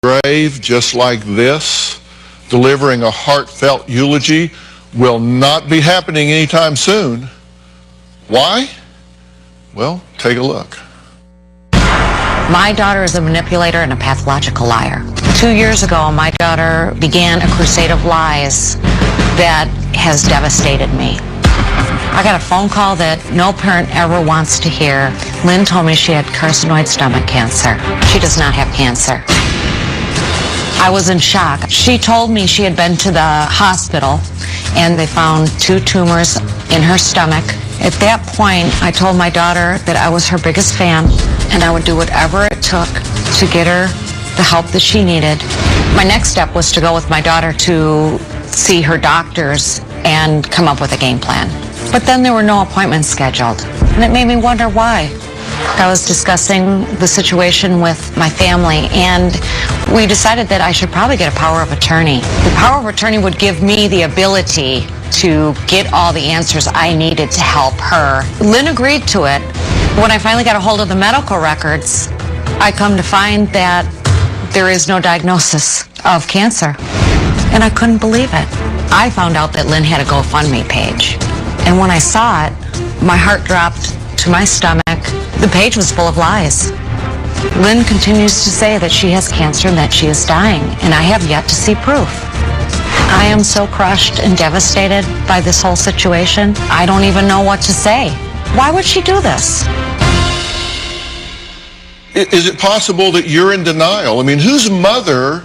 grave just like this, delivering a heartfelt eulogy, will not be happening anytime soon. Why? Well, take a look. My daughter is a manipulator and a pathological liar. 2 years ago, my daughter began a crusade of lies that has devastated me. I got a phone call that no parent ever wants to hear. Lynn told me she had carcinoid stomach cancer. She does not have cancer. I was in shock. She told me she had been to the hospital and they found 2 tumors in her stomach. At that point, I told my daughter that I was her biggest fan and I would do whatever it took to get her the help that she needed. My next step was to go with my daughter to see her doctors and come up with a game plan. But then there were no appointments scheduled, and it made me wonder why. I was discussing the situation with my family, and we decided that I should probably get a power of attorney. The power of attorney would give me the ability to get all the answers I needed to help her. Lynn agreed to it. When I finally got a hold of the medical records, I come to find that there is no diagnosis of cancer, and I couldn't believe it. I found out that Lynn had a GoFundMe page, and when I saw it, my heart dropped to my stomach. The page was full of lies. Lynn continues to say that she has cancer and that she is dying, and I have yet to see proof. I am so crushed and devastated by this whole situation. I don't even know what to say. Why would she do this? Is it possible that you're in denial? I mean, whose mother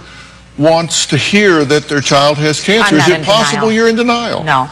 wants to hear that their child has cancer? Is it possible you're in denial? No.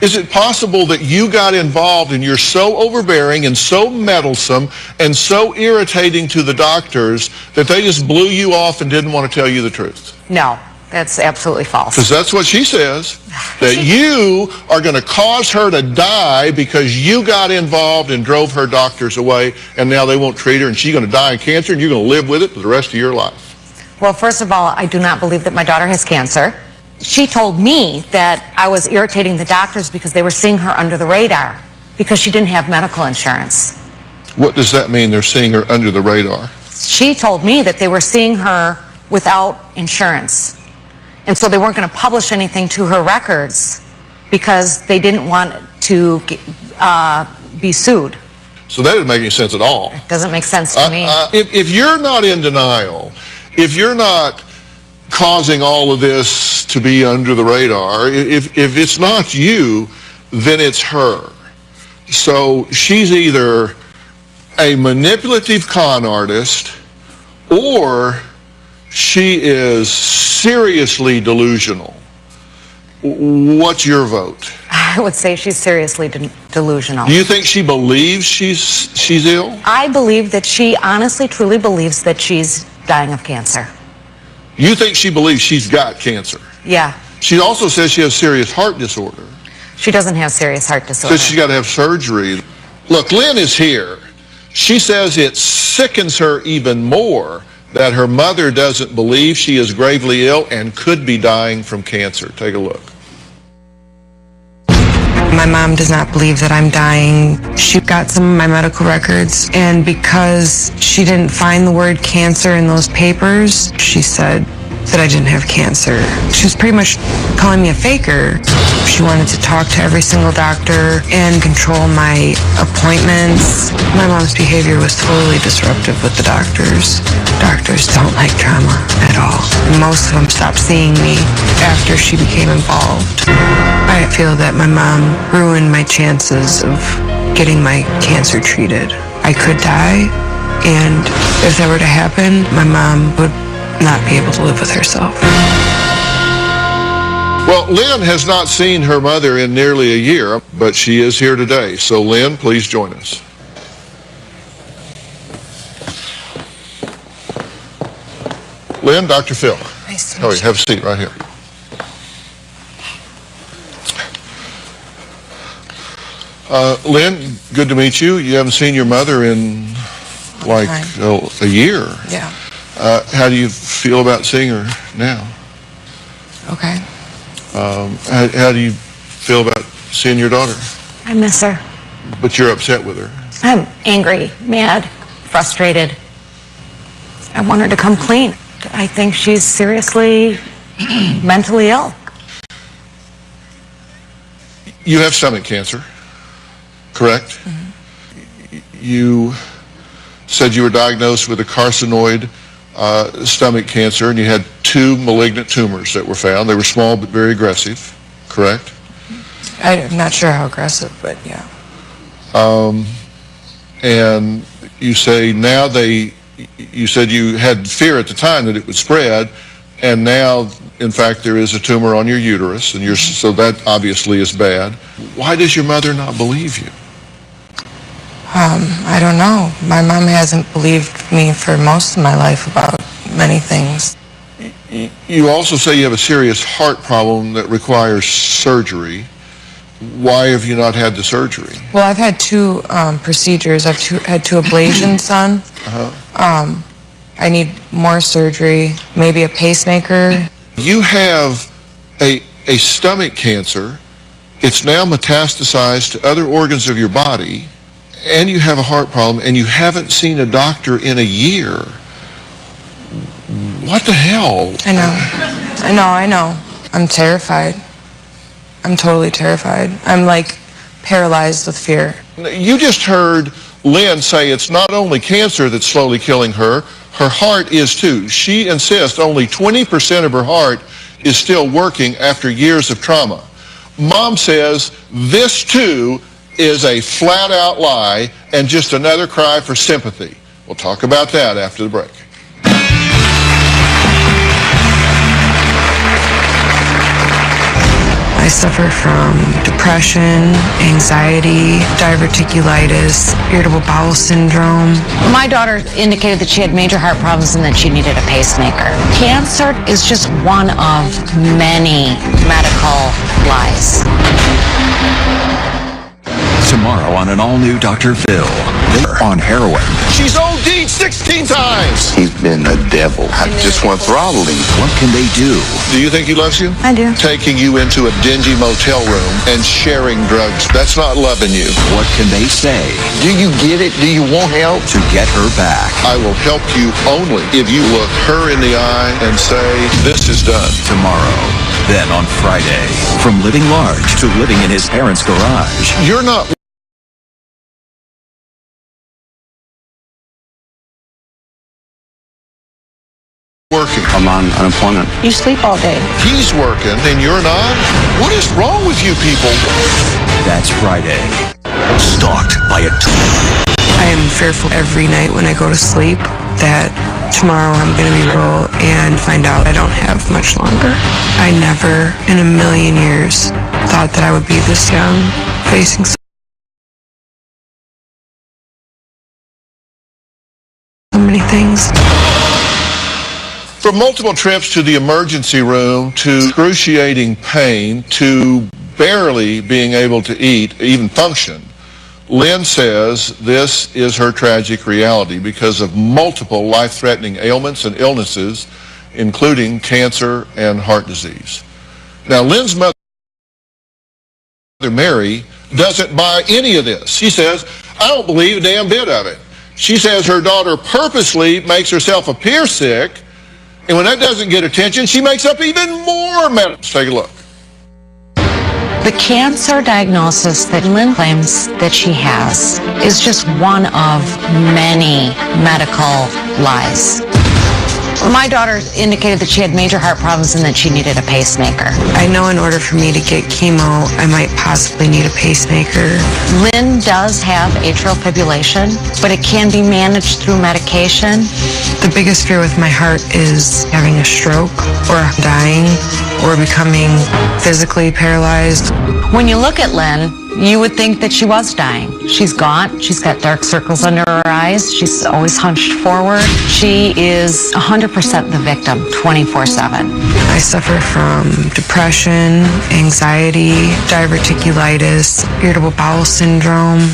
Is it possible that you got involved and you're so overbearing and so meddlesome and so irritating to the doctors that they just blew you off and didn't want to tell you the truth? No, that's absolutely false. Because that's what she says, that you are going to cause her to die because you got involved and drove her doctors away, and now they won't treat her, and she's going to die of cancer, and you're going to live with it for the rest of your life. Well, first of all, I do not believe that my daughter has cancer. She told me that I was irritating the doctors because they were seeing her under the radar because she didn't have medical insurance. What does that mean, they're seeing her under the radar? She told me that they were seeing her without insurance. And so they weren't going to publish anything to her records because they didn't want to be sued. So that doesn't make any sense at all. It doesn't make sense to me. If you're not in denial, if you're not causing all of this to be under the radar, if it's not you, then it's her. So she's either a manipulative con artist or she is seriously delusional. What's your vote? I would say she's seriously delusional. Do you think she believes she's ill? I believe that she honestly, truly believes that she's dying of cancer. You think she believes she's got cancer? Yeah. She also says she has serious heart disorder. She doesn't have serious heart disorder. Says she's got to have surgery. Look, Lynn is here. She says it sickens her even more that her mother doesn't believe she is gravely ill and could be dying from cancer. Take a look. My mom does not believe that I'm dying. She got some of my medical records, and because she didn't find the word cancer in those papers, she said that I didn't have cancer. She was pretty much calling me a faker. She wanted to talk to every single doctor and control my appointments. My mom's behavior was totally disruptive with the doctors. Doctors don't like trauma at all. Most of them stopped seeing me after she became involved. I feel that my mom ruined my chances of getting my cancer treated. I could die, and if that were to happen, my mom would not be able to live with herself. Well, Lynn has not seen her mother in nearly a year, but she is here today. So, Lynn, please join us. Lynn, Dr. Phil. Nice to meet you. Have a seat right here. Lynn, good to meet you. You haven't seen your mother in like a year. Yeah. How do you feel about seeing her now? Okay. How do you feel about seeing your daughter? I miss her. But you're upset with her. I'm angry, mad, frustrated. I want her to come clean, I think she's seriously mentally ill. You have stomach cancer, correct? You said you were diagnosed with a carcinoid stomach cancer, and you had 2 malignant tumors that were found. They were small but very aggressive, correct? I'm not sure how aggressive, but yeah. And you say now you said you had fear at the time that it would spread, and now, in fact, there is a tumor on your uterus, and so that obviously is bad. Why does your mother not believe you? I don't know. My mom hasn't believed me for most of my life about many things. You also say you have a serious heart problem that requires surgery. Why have you not had the surgery? Well, I've had 2 procedures. I've had 2 ablations done. I need more surgery, maybe a pacemaker. You have a stomach cancer. It's now metastasized to other organs of your body, and you have a heart problem, and you haven't seen a doctor in a year. What the hell? I know. I'm terrified. I'm totally terrified. I'm like paralyzed with fear. You just heard Lynn say it's not only cancer that's slowly killing her, her heart is too. She insists only 20% of her heart is still working after years of trauma. Mom says this too is a flat-out lie and just another cry for sympathy. We'll talk about that after the break. I suffer from depression, anxiety, diverticulitis, irritable bowel syndrome. My daughter indicated that she had major heart problems and that she needed a pacemaker. Cancer is just one of many medical lies. Tomorrow on an all-new Dr. Phil. On heroin. She's OD'd 16 times! He's been a devil. I just want to throttle him. What can they do? Do you think he loves you? I do. Taking you into a dingy motel room and sharing drugs, that's not loving you. What can they say Do you get it? Do you want help? to get her back? I will help you only if you look her in the eye and say, this is done. Tomorrow. Then on Friday. From living large to living in his parents' garage. You're not working. I'm on unemployment. You sleep all day. He's working and you're not? What is wrong with you people? That's Friday. Stalked by a I am fearful every night when I go to sleep that tomorrow I'm going to be ill and find out I don't have much longer. I never in a million years thought that I would be this young, facing so many things. From multiple trips to the emergency room, to excruciating pain, to barely being able to eat, even function, Lynn says this is her tragic reality because of multiple life-threatening ailments and illnesses, including cancer and heart disease. Now, Lynn's mother, Mary, doesn't buy any of this. She says, I don't believe a damn bit of it. She says her daughter purposely makes herself appear sick, and when that doesn't get attention, she makes up even more medicine. Take a look. The cancer diagnosis that Lynn claims that she has is just one of many medical lies. My daughter indicated that she had major heart problems and that she needed a pacemaker. I know in order for me to get chemo, I might possibly need a pacemaker. Lynn does have atrial fibrillation, but it can be managed through medication. The biggest fear with my heart is having a stroke or dying or becoming physically paralyzed. When you look at Lynn, you would think that she was dying. She's gaunt. She's got dark circles under her eyes. She's always hunched forward. She is 100% the victim, 24/7. I suffer from depression, anxiety, diverticulitis, irritable bowel syndrome.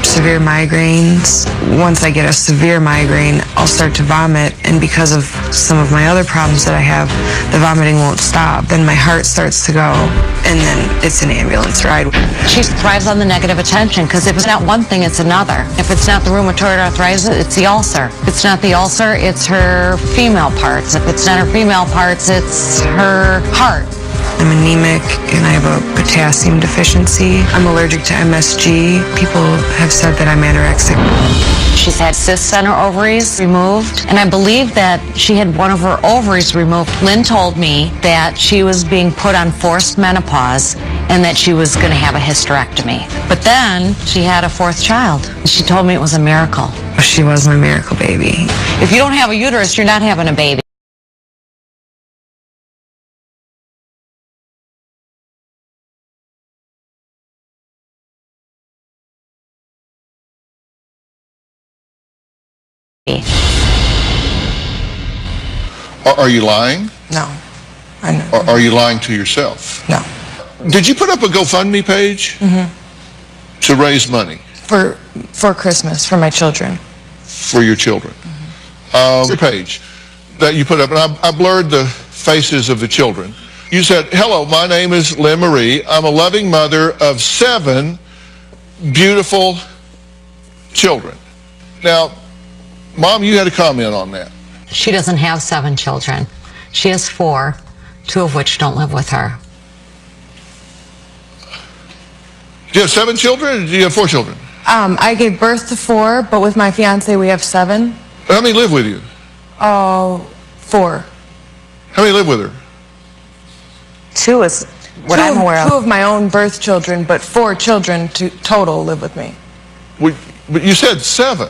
severe migraines. Once I get a severe migraine, I'll start to vomit, and because of some of my other problems that I have, the vomiting won't stop. Then my heart starts to go, and then it's an ambulance ride. She thrives on the negative attention because if it's not one thing, it's another. If it's not the rheumatoid arthritis, it's the ulcer. If it's not the ulcer, it's her female parts. If it's not her female parts, it's her heart. I'm anemic and I have a potassium deficiency. I'm allergic to MSG. People have said that I'm anorexic. She's had cysts on her ovaries removed, and I believe that she had one of her ovaries removed. Lynn told me that she was being put on forced menopause and that she was going to have a hysterectomy. But then she had a fourth child. She told me it was a miracle. She was my miracle baby. If you don't have a uterus, you're not having a baby. Are you lying? No. I know. Or are you lying to yourself? No. Did you put up a GoFundMe page to raise money For Christmas, for my children. for your children? The page that you put up, and I blurred the faces of the children. You said, "Hello, my name is Lynn Marie. I'm a loving mother of 7 beautiful children." Now, Mom, you had a comment on that. She doesn't have 7 children. She has 4, 2 of which don't live with her. Do you have 7 children, or do you have 4 children? I gave birth to 4, but with my fiance we have 7. How many live with you? 4. How many live with her? 2 is what I'm aware of. 2 of my own birth children, but 4 children total live with me. But you said 7.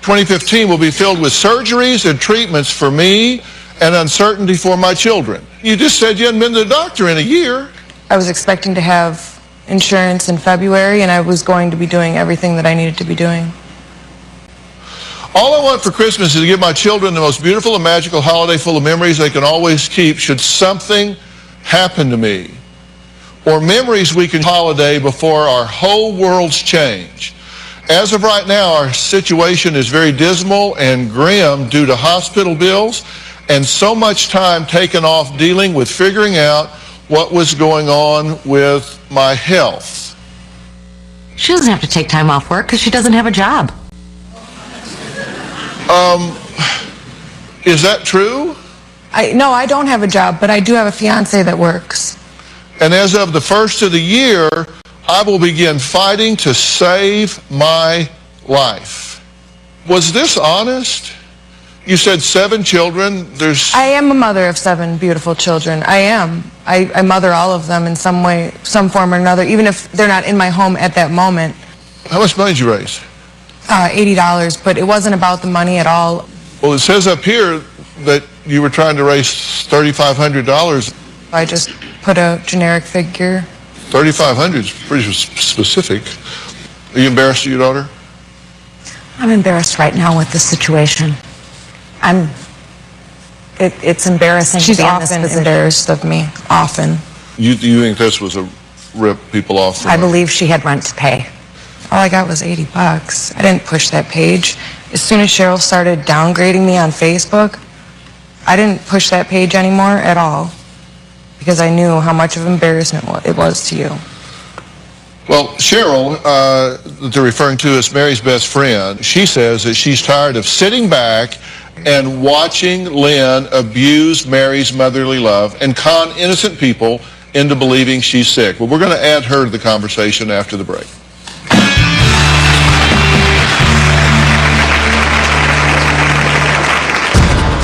2015 will be filled with surgeries and treatments for me and uncertainty for my children. You just said you hadn't been to the doctor in a year. I was expecting to have insurance in February, and I was going to be doing everything that I needed to be doing. All I want for Christmas is to give my children the most beautiful and magical holiday full of memories they can always keep should something happen to me. Or memories we can holiday before our whole worlds change. As of right now, our situation is very dismal and grim due to hospital bills and so much time taken off dealing with figuring out what was going on with my health. She doesn't have to take time off work because she doesn't have a job. Is that true? No, I don't have a job, but I do have a fiance that works. And as of the first of the year, I will begin fighting to save my life. Was this honest? You said 7 children. I am a mother of 7 beautiful children. I am. I mother all of them in some way, some form or another, even if they're not in my home at that moment. How much money did you raise? $80, but it wasn't about the money at all. Well, it says up here that you were trying to raise $3,500. I just put a generic figure. $3,500 is pretty specific. Are you embarrassed of your daughter? I'm embarrassed right now with the situation. It's embarrassing She's to be in this often position. embarrassed of me, often. You think this was a rip people off? I believe she had rent to pay. All I got was $80. I didn't push that page. As soon as Cheryl started downgrading me on Facebook, I didn't push that page anymore at all because I knew how much of embarrassment it was to you. Well, Cheryl, that they're referring to as Mary's best friend, she says that she's tired of sitting back and watching Lynn abuse Mary's motherly love and con innocent people into believing she's sick. Well, we're going to add her to the conversation after the break.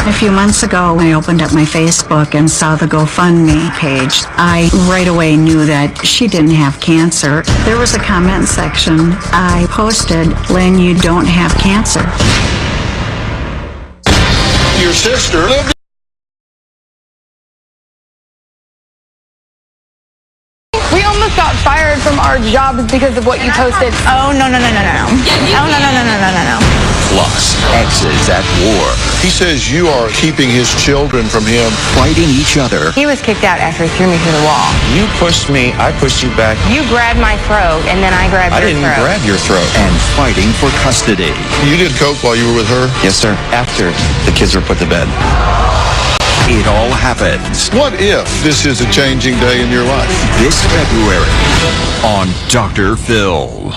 A few months ago, I opened up my Facebook and saw the GoFundMe page. I right away knew that she didn't have cancer. There was a comment section. I posted, "Lynn, you don't have cancer." Your sister lived. We almost got fired from our jobs because of what you posted. Oh, no. Oh, no. plus exes at war, He says you are keeping his children from him. fighting each other, He was kicked out after he threw me through the wall. You pushed me, I pushed you back. You grabbed my throat, and then I grabbed I your didn't throat. grab your throat. and fighting for custody. You did coke while you were with her? Yes, sir. After the kids were put to bed. It all happens What if this is a changing day in your life? this February on Dr. Phil.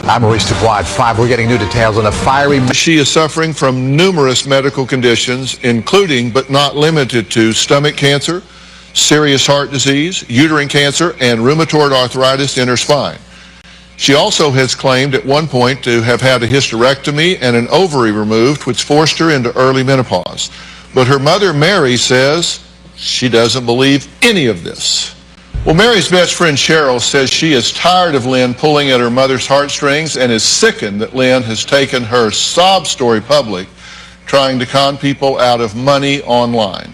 I'm Maurice Dubois at 5. We're getting new details on a fiery... She is suffering from numerous medical conditions, including but not limited to stomach cancer, serious heart disease, uterine cancer, and rheumatoid arthritis in her spine. She also has claimed at one point to have had a hysterectomy and an ovary removed, which forced her into early menopause. But her mother, Mary, says she doesn't believe any of this. Well, Mary's best friend, Cheryl, says she is tired of Lynn pulling at her mother's heartstrings and is sickened that Lynn has taken her sob story public, trying to con people out of money online.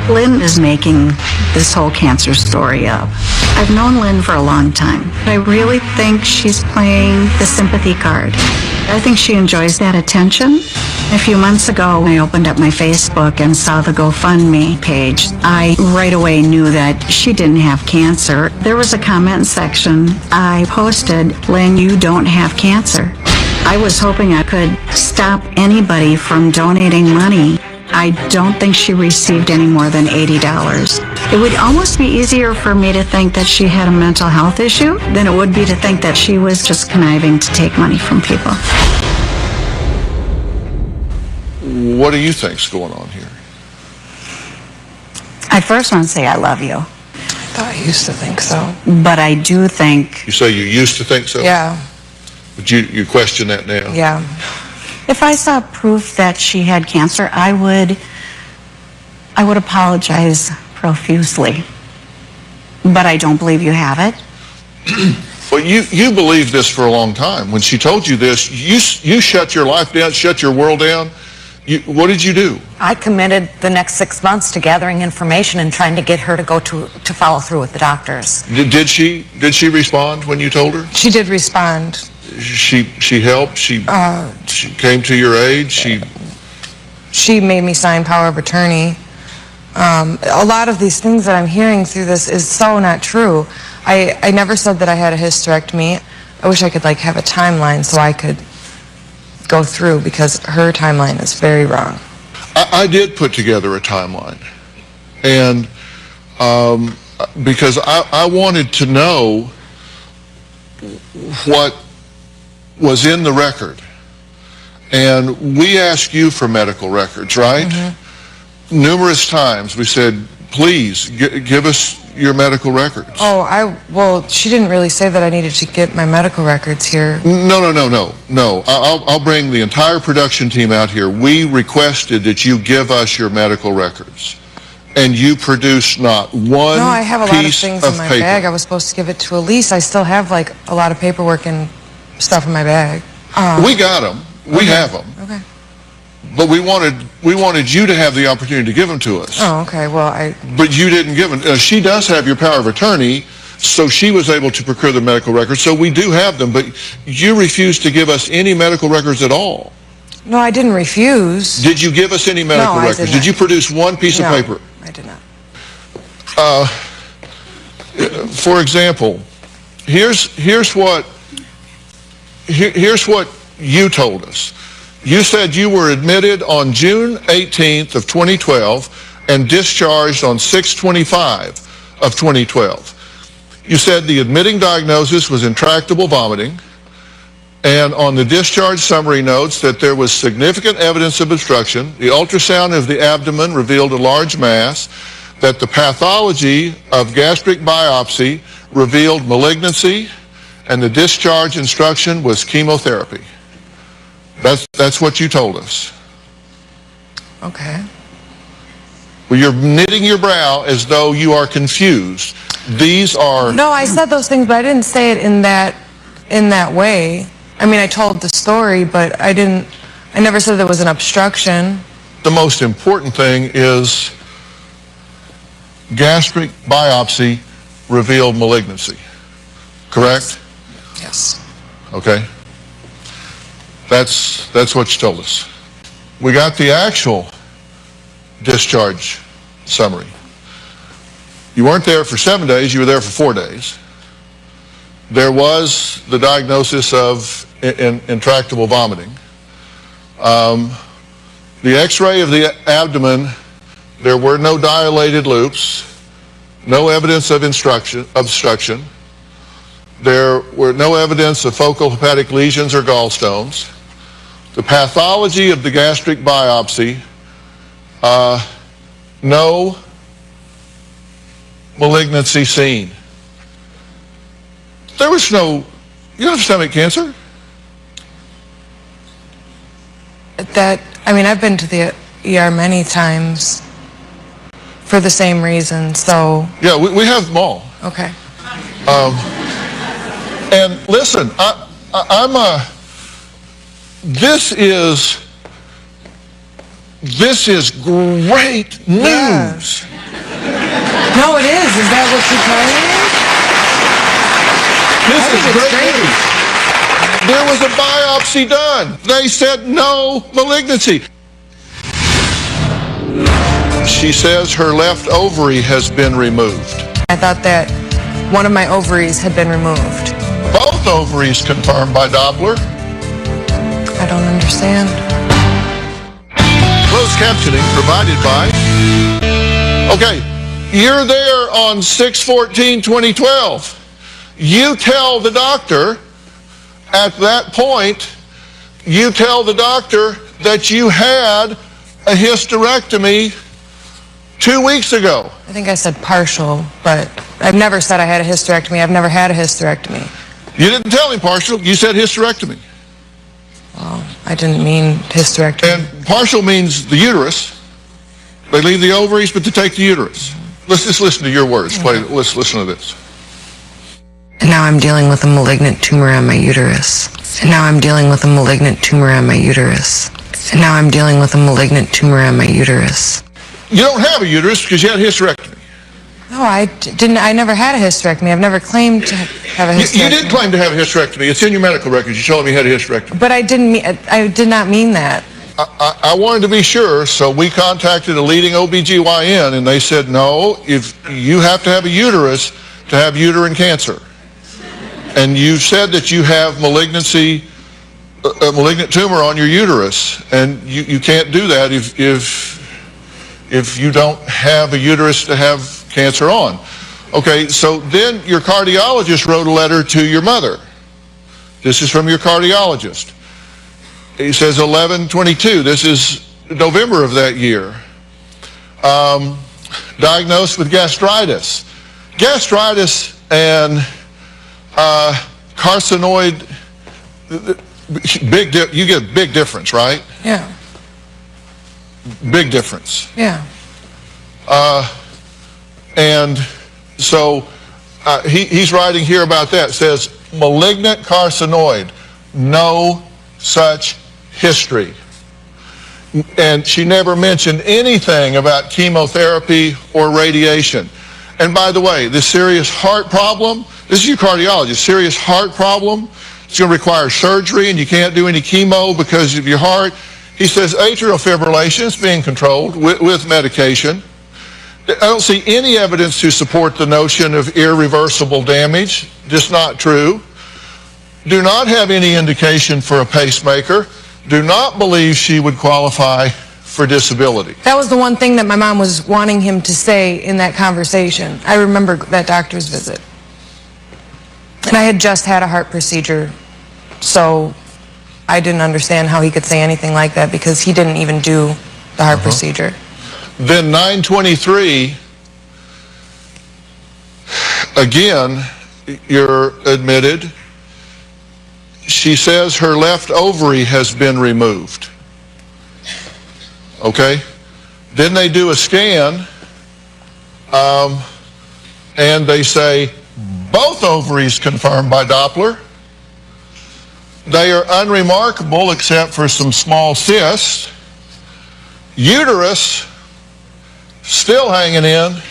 Lynn is making this whole cancer story up. I've known Lynn for a long time. I really think she's playing the sympathy card. I think she enjoys that attention. A few months ago, I opened up my Facebook and saw the GoFundMe page. I right away knew that she didn't have cancer. There was a comment section. I posted, "Lynn, you don't have cancer." I was hoping I could stop anybody from donating money. I don't think she received any more than $80. It would almost be easier for me to think that she had a mental health issue than it would be to think that she was just conniving to take money from people. What do you think's going on here? I first want to say I love you, I thought I used to think so. but I do think You say you used to think so? Yeah, But you question that now? yeah. if I saw proof that she had cancer, I would apologize profusely. But I don't believe you have it. Well, you believed this for a long time. When she told you this, you shut your life down, shut your world down. What did you do? I committed the next 6 months to gathering information and trying to get her to go to follow through with the doctors. Did she respond when you told her? She did respond. She helped? She came to your aid? She made me sign power of attorney. A lot of these things that I'm hearing through this is so not true. I never said that I had a hysterectomy. I wish I could have a timeline so I could go through, because her timeline is very wrong. I did put together a timeline. And because I wanted to know what was in the record. And we asked you for medical records, right? Mm-hmm. Numerous times we said, please give us your medical records. Oh, well, she didn't really say that I needed to get my medical records here. No. I'll bring the entire production team out here. We requested that you give us your medical records. And you produced not one piece of paper. No, I have a lot of things in my bag. I was supposed to give it to Elise. I still have a lot of paperwork and stuff in my bag. We got them. We have them. Okay. But we wanted you to have the opportunity to give them to us. Oh, okay. Well, But you didn't give them. She does have your power of attorney, so she was able to procure the medical records. So we do have them, but you refused to give us any medical records at all. No, I didn't refuse. Did you give us any medical No, I records? did Did not. you produce one piece of paper? I did not. For example, here's what you told us. You said you were admitted on June 18th of 2012 and discharged on 6/25 of 2012. You said the admitting diagnosis was intractable vomiting, and on the discharge summary notes that there was significant evidence of obstruction. The ultrasound of the abdomen revealed a large mass, that the pathology of gastric biopsy revealed malignancy, and the discharge instruction was chemotherapy. That's what you told us. Okay. Well, you're knitting your brow as though you are confused. These are... No, I said those things, but I didn't say it in that way. I mean, I told the story, but I never said there was an obstruction. The most important thing is gastric biopsy revealed malignancy. Correct? Yes. Okay. That's what you told us. We got the actual discharge summary. You weren't there for 7 days, you were there for 4 days. There was the diagnosis of intractable vomiting. The x-ray of the abdomen, there were no dilated loops, no evidence of obstruction. There were no evidence of focal hepatic lesions or gallstones. The pathology of the gastric biopsy, no malignancy seen. There was no, you don't have stomach cancer. I've been to the ER many times for the same reason, so. Yeah, we have them all. Okay. And listen, this is great news. Yeah. No, it is. Is that what you're telling me? This is great news. There was a biopsy done. They said no malignancy. She says her left ovary has been removed. I thought that one of my ovaries had been removed. Both ovaries confirmed by Doppler. I don't understand. Closed captioning provided by... Okay, you're there on 6/14/2012. You tell the doctor, at that point, you tell the doctor that you had a hysterectomy 2 weeks ago. I think I said partial, but I've never said I had a hysterectomy. I've never had a hysterectomy. You didn't tell him partial, you said hysterectomy. Well, I didn't mean hysterectomy. And partial means the uterus. They leave the ovaries, but they take the uterus. Let's just listen to your words. Let's listen to this. And now I'm dealing with a malignant tumor on my uterus. And now I'm dealing with a malignant tumor on my uterus. And now I'm dealing with a malignant tumor on my uterus. You don't have a uterus because you had a hysterectomy. No, I didn't. I never had a hysterectomy. I've never claimed to have a hysterectomy. You did claim to have a hysterectomy. It's in your medical records. You told me you had a hysterectomy. But I did not mean that. I wanted to be sure, so we contacted a leading OBGYN, and they said, no, if you have to have a uterus to have uterine cancer. And you said that you have malignancy, a malignant tumor on your uterus, and you can't do that if you don't have a uterus to have cancer on. Okay, so then your cardiologist wrote a letter to your mother. This is from your cardiologist. He says 11/22. This is November of that year. Diagnosed with gastritis. Gastritis and carcinoid, you get a big difference, right? Yeah. Big difference. Yeah. And so he's writing here about that. It says, malignant carcinoid, no such history. And she never mentioned anything about chemotherapy or radiation. And by the way, this serious heart problem, this is your cardiologist, serious heart problem, it's going to require surgery and you can't do any chemo because of your heart. He says atrial fibrillation is being controlled with medication. I don't see any evidence to support the notion of irreversible damage. Just not true. Do not have any indication for a pacemaker. Do not believe she would qualify for disability. That was the one thing that my mom was wanting him to say in that conversation. I remember that doctor's visit. And I had just had a heart procedure, so I didn't understand how he could say anything like that because he didn't even do the heart procedure. Then 9/23, again, you're admitted. She says her left ovary has been removed. Okay? Then they do a scan, and they say both ovaries confirmed by Doppler. They are unremarkable except for some small cysts. Uterus still hanging in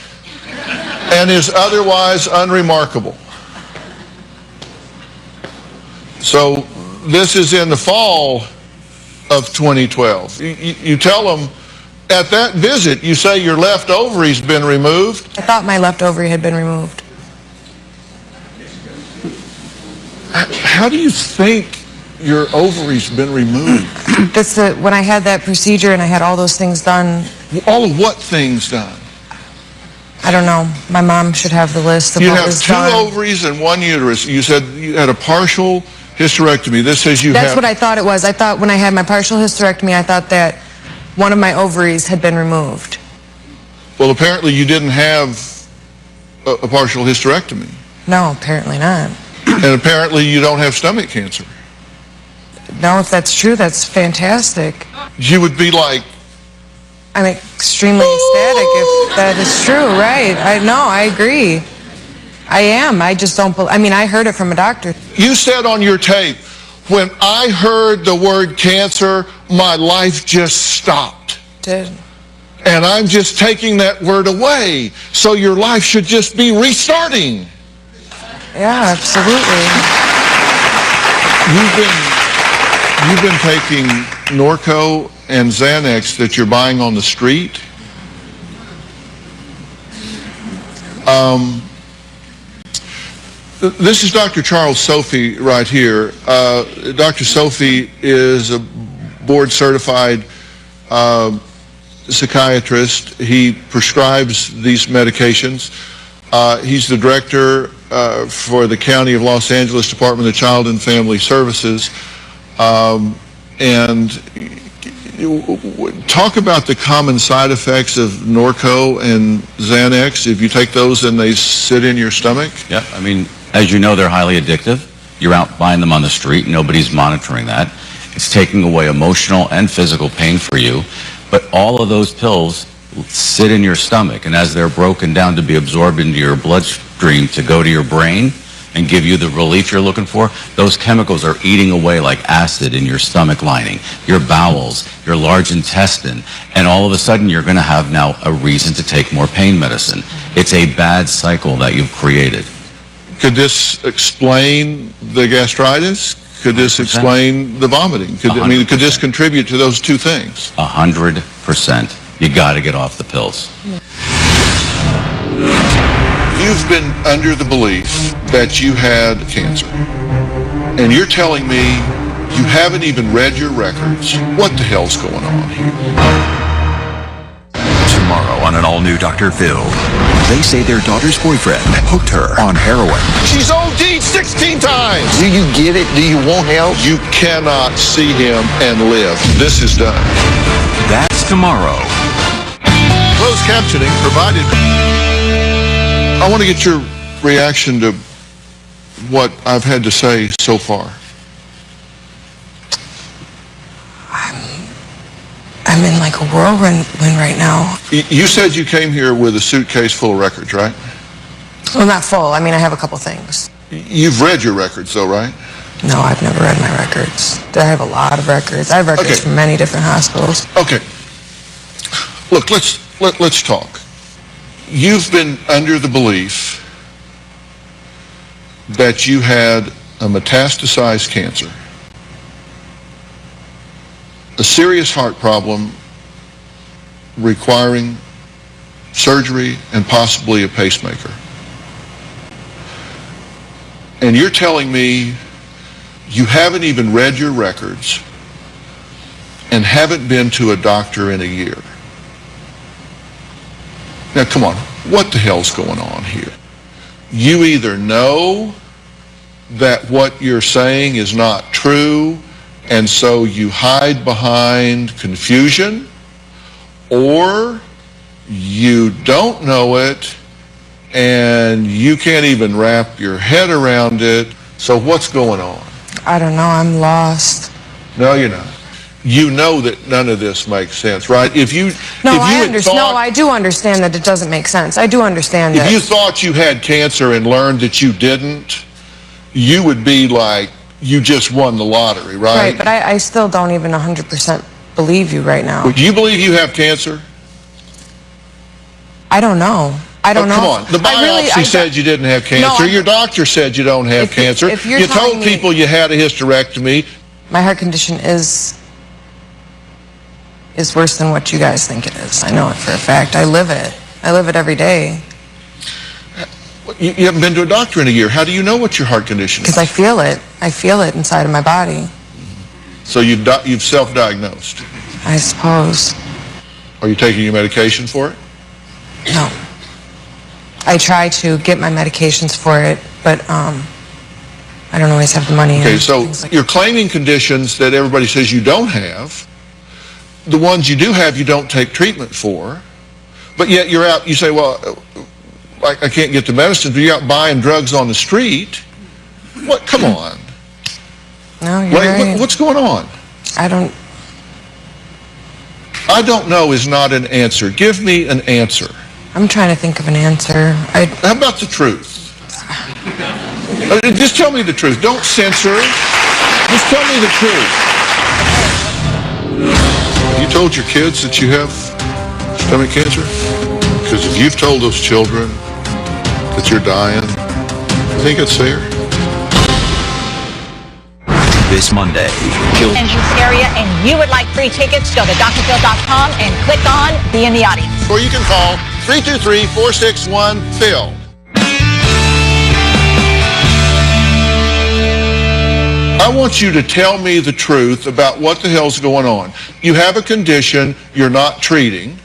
and is otherwise unremarkable. So this is in the fall of 2012. You tell them at that visit, you say your left ovary's been removed. I thought my left ovary had been removed. How do you think your ovary's been removed? When I had that procedure and I had all those things done. All of what things done? I don't know. My mom should have the list of You what have was two done. ovaries and one uterus. You said you had a partial hysterectomy. This says you That's have... what I thought it was. I thought when I had my partial hysterectomy, I thought that one of my ovaries had been removed. Well, apparently you didn't have a partial hysterectomy. No, apparently not. And apparently you don't have stomach cancer. No, if that's true, that's fantastic. You would be like... I'm extremely ecstatic if that is true, right? I agree. I am. I just don't believe... I mean, I heard it from a doctor. You said on your tape, when I heard the word cancer, my life just stopped. Did. And I'm just taking that word away. So your life should just be restarting. Yeah, absolutely. You've been taking Norco and Xanax that you're buying on the street. This is Dr. Charles Sophie right here. Dr. Sophie is a board-certified psychiatrist. He prescribes these medications. He's the director for the County of Los Angeles Department of Child and Family Services. And talk about the common side effects of Norco and Xanax. If you take those and they sit in your stomach. Yeah, I mean, as you know, they're highly addictive. You're out buying them on the street. Nobody's monitoring that. It's taking away emotional and physical pain for you. But all of those pills sit in your stomach, and as they're broken down to be absorbed into your bloodstream to go to your brain and give you the relief you're looking for, those chemicals are eating away like acid in your stomach lining, your bowels, your large intestine, and all of a sudden you're going to have now a reason to take more pain medicine. It's a bad cycle that you've created. Could this explain the gastritis? Could this explain the vomiting? Could this contribute to those two things? 100%. You got to get off the pills. You've been under the belief that you had cancer. And you're telling me you haven't even read your records. What the hell's going on here? Tomorrow on an all-new Dr. Phil. They say their daughter's boyfriend hooked her on heroin. She's OD'd 16 times! Do you get it? Do you want help? You cannot see him and live. This is done. That's tomorrow. Closed captioning provided. I want to get your reaction to what I've had to say so far. I'm in like a whirlwind right now. You said you came here with a suitcase full of records, right? Well, not full. I mean, I have a couple things. You've read your records, though, right? No, I've never read my records. I have a lot of records. I have records from many different hospitals. Okay. Look, let's talk. You've been under the belief that you had a metastasized cancer, a serious heart problem requiring surgery and possibly a pacemaker. And you're telling me you haven't even read your records and haven't been to a doctor in a year. Now, come on, what the hell's going on here? You either know that what you're saying is not true, and so you hide behind confusion, or you don't know it, and you can't even wrap your head around it. So what's going on? I don't know. I'm lost. No, you're not. You know that none of this makes sense, right? I do understand that it doesn't make sense. I do understand that. If you thought you had cancer and learned that you didn't, you would be like, you just won the lottery, right? Right, but I still don't even 100% believe you right now. Do you believe you have cancer? I don't know. I don't know. Come on. The biopsy said you didn't have cancer. Your doctor said you don't have cancer. If you're you telling told me- people you had a hysterectomy. My heart condition is worse than what you guys think it is. I know it for a fact. I live it. I live it every day. You haven't been to a doctor in a year. How do you know what your heart condition is? Because I feel it. I feel it inside of my body. So you've self-diagnosed. I suppose. Are you taking your medication for it? No. I try to get my medications for it, but I don't always have the money. Okay, and so things like you're claiming conditions that everybody says you don't have. The ones you do have, you don't take treatment for. But yet you're out, you say, well, I can't get the medicine, but you're out buying drugs on the street. What? Come on. No, you're right. What's going on? I don't know is not an answer. Give me an answer. I'm trying to think of an answer. How about the truth? Just tell me the truth. Don't censor. Just tell me the truth. You told your kids that you have stomach cancer? Because if you've told those children that you're dying, I think it's fair. This Monday. In this area and you would like free tickets, go to drphil.com and click on Be in the Audience. Or you can call 323-461-PHIL. I want you to tell me the truth about what the hell's going on. You have a condition you're not treating,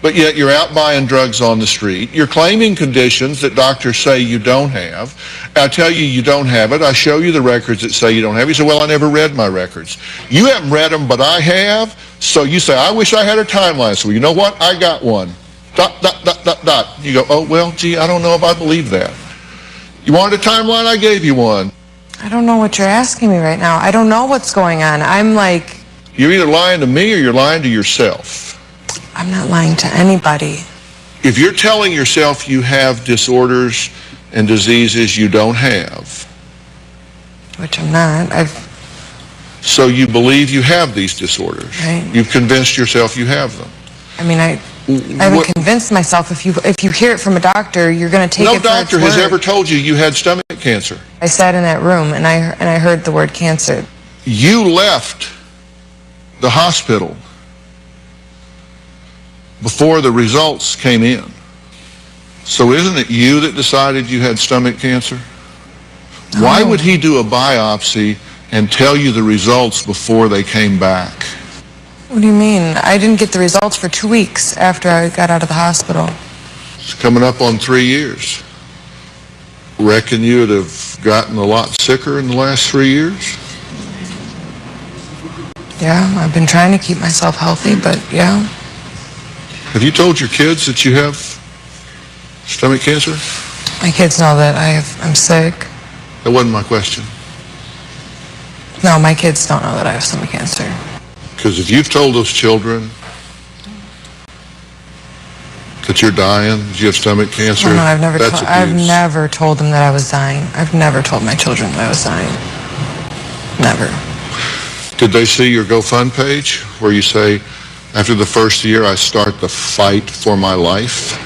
but yet you're out buying drugs on the street. You're claiming conditions that doctors say you don't have. I tell you you don't have it. I show you the records that say you don't have it. You say, well, I never read my records. You haven't read them, but I have. So you say, I wish I had a timeline. So you know what? I got one. ... You go, oh, well, gee, I don't know if I believe that. You wanted a timeline? I gave you one. I don't know what you're asking me right now. I don't know what's going on. I'm like... You're either lying to me or you're lying to yourself. I'm not lying to anybody. If you're telling yourself you have disorders and diseases you don't have. Which I'm not. So you believe you have these disorders. Right. You've convinced yourself you have them. I mean, I haven't convinced myself. If you hear it from a doctor, you're going to take it for its word. No doctor has ever told you you had stomach cancer. I sat in that room and I heard the word cancer. You left the hospital before the results came in. So isn't it you that decided you had stomach cancer? No. Why would he do a biopsy and tell you the results before they came back? What do you mean? I didn't get the results for 2 weeks after I got out of the hospital. It's coming up on 3 years. Reckon you'd have gotten a lot sicker in the last 3 years? Yeah, I've been trying to keep myself healthy, but yeah. Have you told your kids that you have stomach cancer? My kids know that I'm sick. That wasn't my question. No, my kids don't know that I have stomach cancer. Because if you've told those children that you're dying, that you have stomach cancer, No, I've never that's I've abuse. never told them that I was dying. I've never told my children that I was dying. Never. Did they see your GoFund page where you say, after the first year, I start the fight for my life?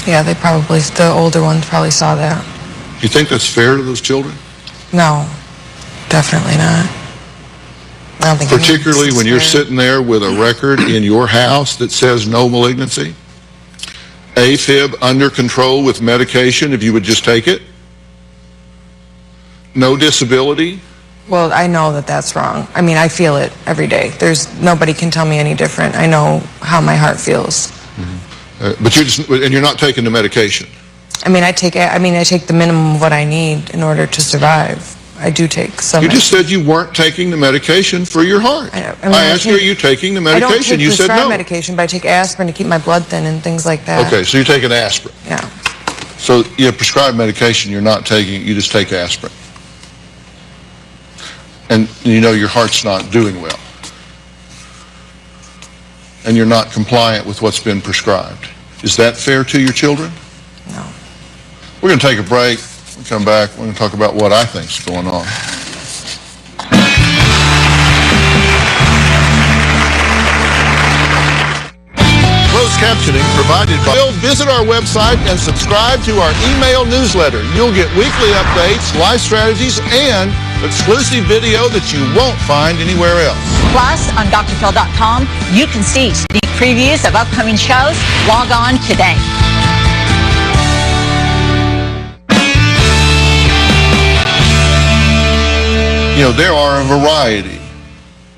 Yeah, the older ones probably saw that. Do you think that's fair to those children? No, definitely not. I don't think Particularly when you're fair. sitting there with a record in your house that says no malignancy? AFib under control with medication if you would just take it? No disability? Well, I know that that's wrong. I mean, I feel it every day. Nobody can tell me any different. I know how my heart feels. But you're not taking the medication? I mean, I take the minimum of what I need in order to survive. I do take some. You just said you weren't taking the medication for your heart. I asked you, are you taking the medication? I don't take you said prescribed no. medication, but I take aspirin to keep my blood thin and things like that. Okay, so you're taking aspirin. Yeah. So you have prescribed medication you're not taking, you just take aspirin. And you know your heart's not doing well. And you're not compliant with what's been prescribed. Is that fair to your children? No. We're going to take a break. When we come back, we're going to talk about what I think's going on. Closed captioning provided by Bill. Visit our website and subscribe to our email newsletter. You'll get weekly updates, life strategies, and exclusive video that you won't find anywhere else. Plus, on drphil.com, you can see sneak previews of upcoming shows. Log on today. You know, there are a variety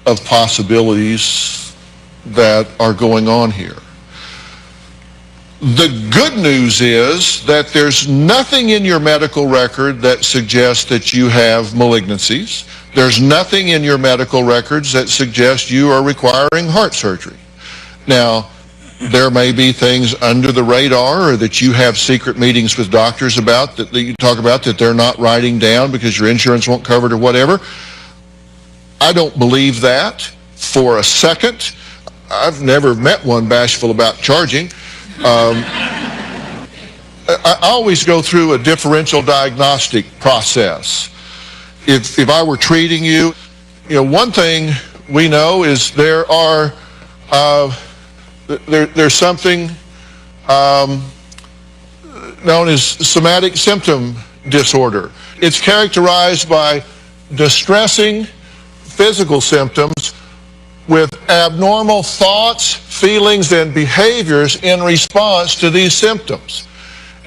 of possibilities that are going on here. The good news is that there's nothing in your medical record that suggests that you have malignancies. There's nothing in your medical records that suggests you are requiring heart surgery. Now, there may be things under the radar or that you have secret meetings with doctors about that you talk about that they're not writing down because your insurance won't cover it or whatever. I don't believe that for a second. I've never met one bashful about charging. I always go through a differential diagnostic process. If I were treating you, one thing we know is there's something known as somatic symptom disorder. It's characterized by distressing physical symptoms with abnormal thoughts, feelings, and behaviors in response to these symptoms.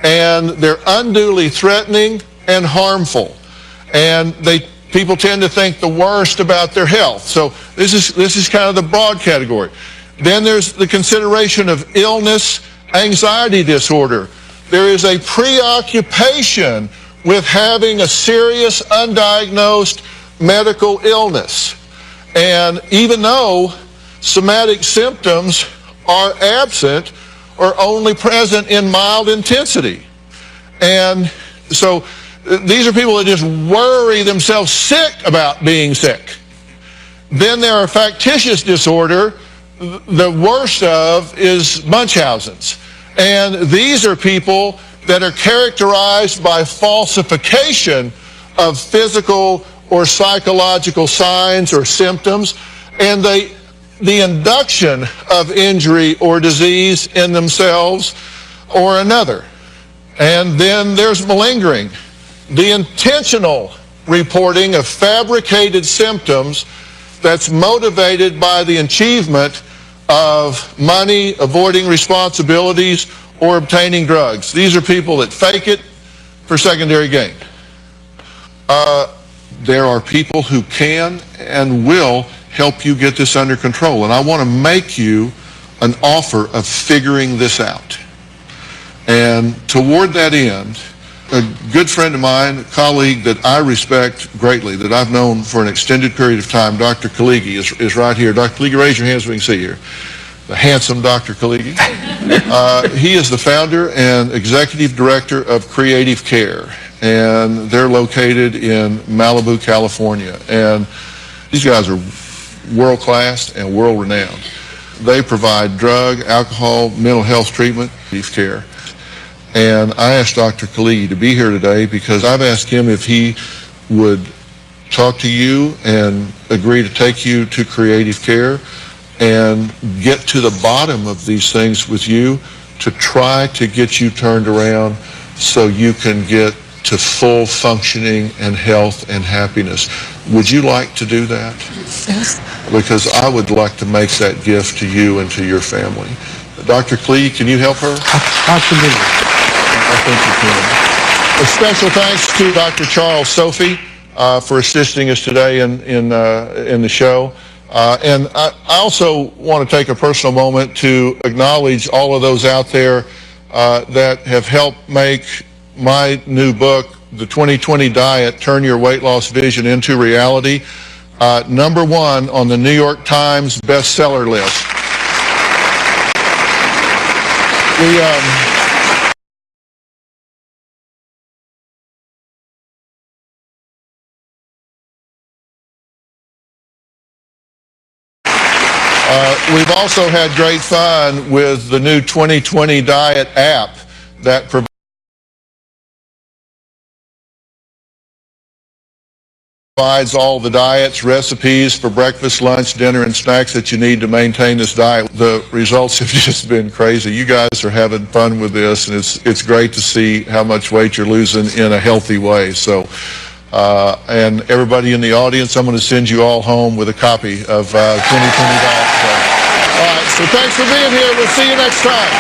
And they're unduly threatening and harmful. And people tend to think the worst about their health. So this is kind of the broad category. Then there's the consideration of illness, anxiety disorder. There is a preoccupation with having a serious undiagnosed medical illness. And even though somatic symptoms are absent or only present in mild intensity. And so these are people that just worry themselves sick about being sick. Then there are factitious disorder. The worst of is Munchausen's. And these are people that are characterized by falsification of physical or psychological signs or symptoms, and the induction of injury or disease in themselves or another. And then there's malingering, the intentional reporting of fabricated symptoms that's motivated by the achievement of money, avoiding responsibilities, or obtaining drugs. These are people that fake it for secondary gain. There are people who can and will help you get this under control. And I want to make you an offer of figuring this out. And toward that end, a good friend of mine, a colleague that I respect greatly, that I've known for an extended period of time, Dr. Kaligi, is right here. Dr. Kaligi, raise your hands so we can see here. The handsome Dr. Kaligi. He is the founder and executive director of Creative Care. And they're located in Malibu, California. And these guys are world-class and world-renowned. They provide drug, alcohol, mental health treatment, care. And I asked Dr. Kaligi to be here today because I've asked him if he would talk to you and agree to take you to Creative Care and get to the bottom of these things with you to try to get you turned around so you can get to full functioning and health and happiness. Would you like to do that? Yes. Because I would like to make that gift to you and to your family. Dr. Klee, can you help her? Absolutely. I think you can. A special thanks to Dr. Charles Sophie for assisting us today in the show. And I also want to take a personal moment to acknowledge all of those out there that have helped make my new book, The 2020 Diet, Turn Your Weight Loss Vision into Reality, #1 on the New York Times bestseller list. We've also had great fun with the new 2020 Diet app that provides provides all the diets, recipes for breakfast, lunch, dinner, and snacks that you need to maintain this diet. The results have just been crazy. You guys are having fun with this, and it's great to see how much weight you're losing in a healthy way. So, and everybody in the audience, I'm going to send you all home with a copy of 2020 Diet Plan. All right, so thanks for being here. We'll see you next time.